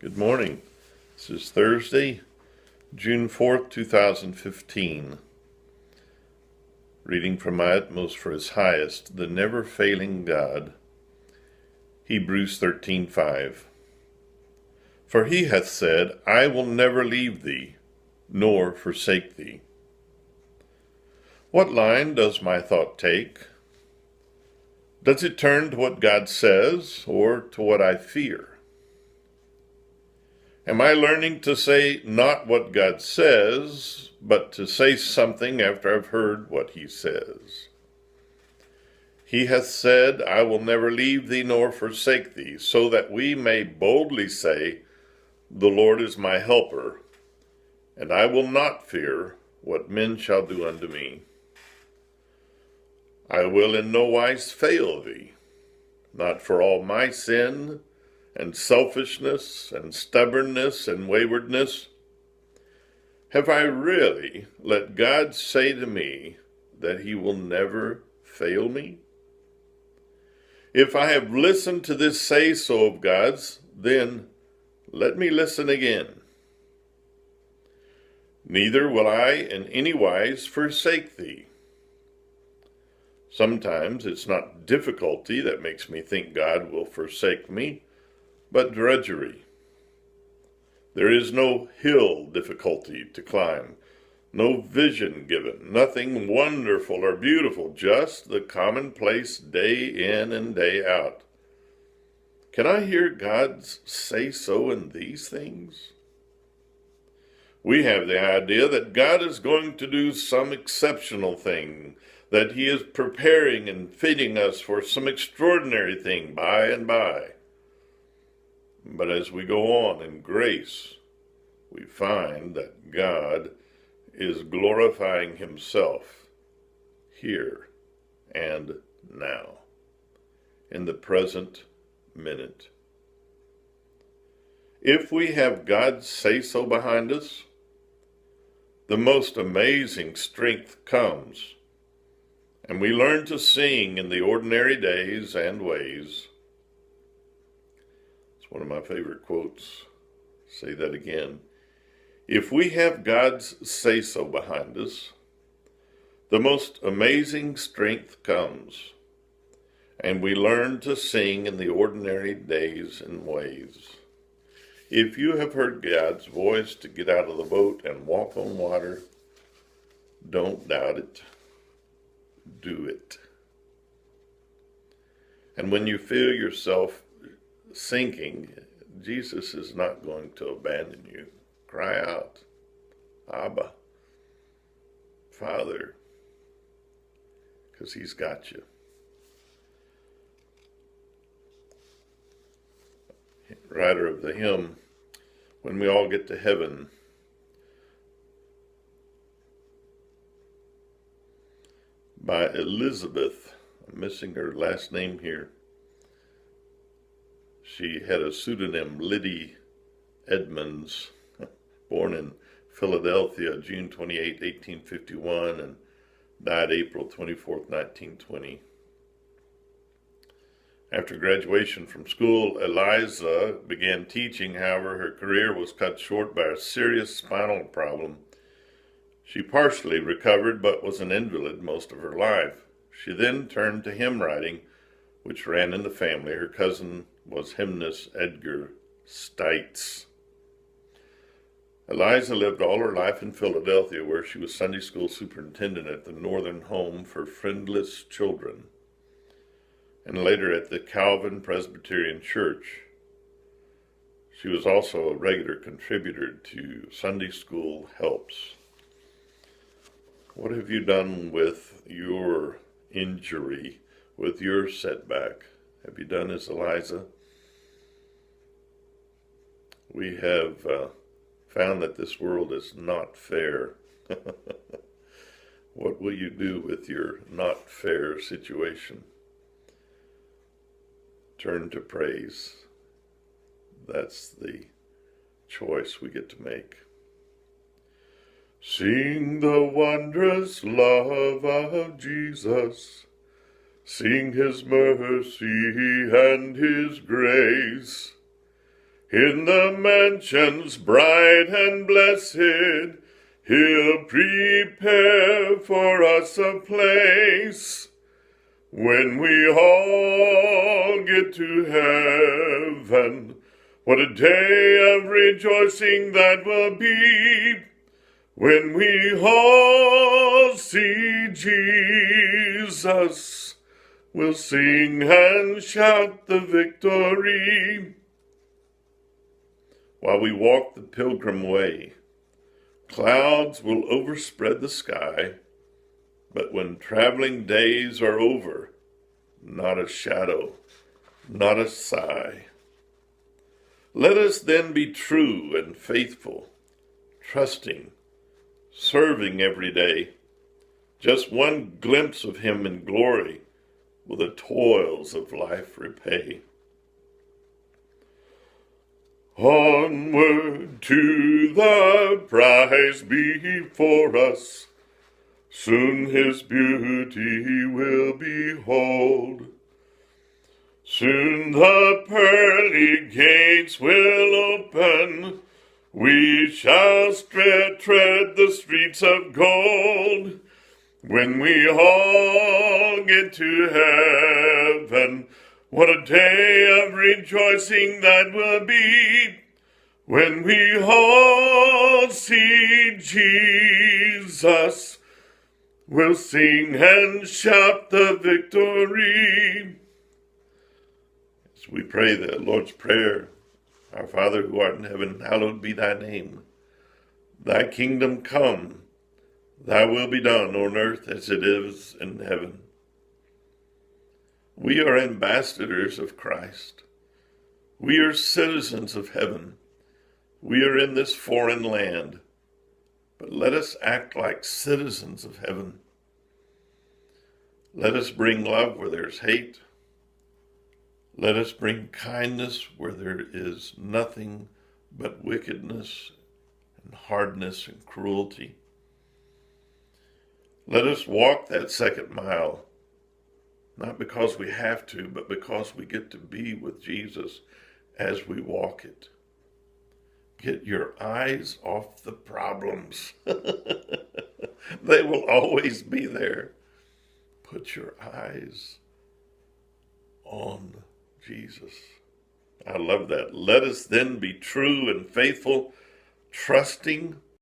Good morning. This is Thursday, June 4th, 2015. Reading from My Utmost for His Highest, the never-failing God. Hebrews 13:5. For he hath said, I will never leave thee, nor forsake thee. What line does my thought take? Does it turn to what God says, or to what I fear? Am I learning to say not what God says, but to say something after I've heard what he says? He hath said, I will never leave thee nor forsake thee, so that we may boldly say, the Lord is my helper, and I will not fear what men shall do unto me. I will in no wise fail thee, not for all my sin, and selfishness, and stubbornness, and waywardness. Have I really let God say to me that he will never fail me? If I have listened to this say-so of God's, then let me listen again. Neither will I in any wise forsake thee. Sometimes it's not difficulty that makes me think God will forsake me, but drudgery. There is no hill difficulty to climb, no vision given, nothing wonderful or beautiful, just the commonplace day in and day out. Can I hear God say so in these things? We have the idea that God is going to do some exceptional thing, that he is preparing and fitting us for some extraordinary thing by and by. But as we go on in grace, we find that God is glorifying himself here and now, in the present minute. If we have God's say-so behind us, the most amazing strength comes, and we learn to sing in the ordinary days and ways. One of my favorite quotes. Say that again. If we have God's say-so behind us, the most amazing strength comes, and we learn to sing in the ordinary days and ways. If you have heard God's voice to get out of the boat and walk on water, don't doubt it. Do it. And when you feel yourself sinking, Jesus is not going to abandon you. Cry out, Abba, Father, because he's got you. Writer of the hymn, When We All Get to Heaven, by Elizabeth. I'm missing her last name here. She had a pseudonym, Liddy Edmonds, born in Philadelphia, June 28, 1851, and died April 24, 1920. After graduation from school, Eliza began teaching. However, her career was cut short by a serious spinal problem. She partially recovered, but was an invalid most of her life. She then turned to hymn writing, which ran in the family. Her cousin was hymnist Edgar Stites. Eliza lived all her life in Philadelphia, where she was Sunday school superintendent at the Northern Home for Friendless Children, and later at the Calvin Presbyterian Church. She was also a regular contributor to Sunday School Helps. What have you done with your injury, with your setback? Have you done as Eliza? We have found that this world is not fair. What will you do with your not fair situation? Turn to praise. That's the choice we get to make. Sing the wondrous love of Jesus. Sing his mercy and his grace. In the mansions bright and blessed, He'll prepare for us a place. When we all get to heaven, what a day of rejoicing that will be. When we all see Jesus, we'll sing and shout the victory. While we walk the pilgrim way, clouds will overspread the sky, but when traveling days are over, not a shadow, not a sigh. Let us then be true and faithful, trusting, serving every day. Just one glimpse of Him in glory will the toils of life repay. Onward to the prize before us, soon His beauty will behold. Soon the pearly gates will open, we shall tread the streets of gold. When we all get to heaven, what a day of rejoicing that will be. When we all see Jesus, we'll sing and shout the victory. As we pray the Lord's Prayer, Our Father who art in heaven, hallowed be thy name. Thy kingdom come, thy will be done on earth as it is in heaven. We are ambassadors of Christ. We are citizens of heaven. We are in this foreign land, but let us act like citizens of heaven. Let us bring love where there's hate. Let us bring kindness where there is nothing but wickedness and hardness and cruelty. Let us walk that second mile, not because we have to, but because we get to be with Jesus as we walk it. Get your eyes off the problems. They will always be there. Put your eyes on Jesus. I love that. Let us then be true and faithful, trusting,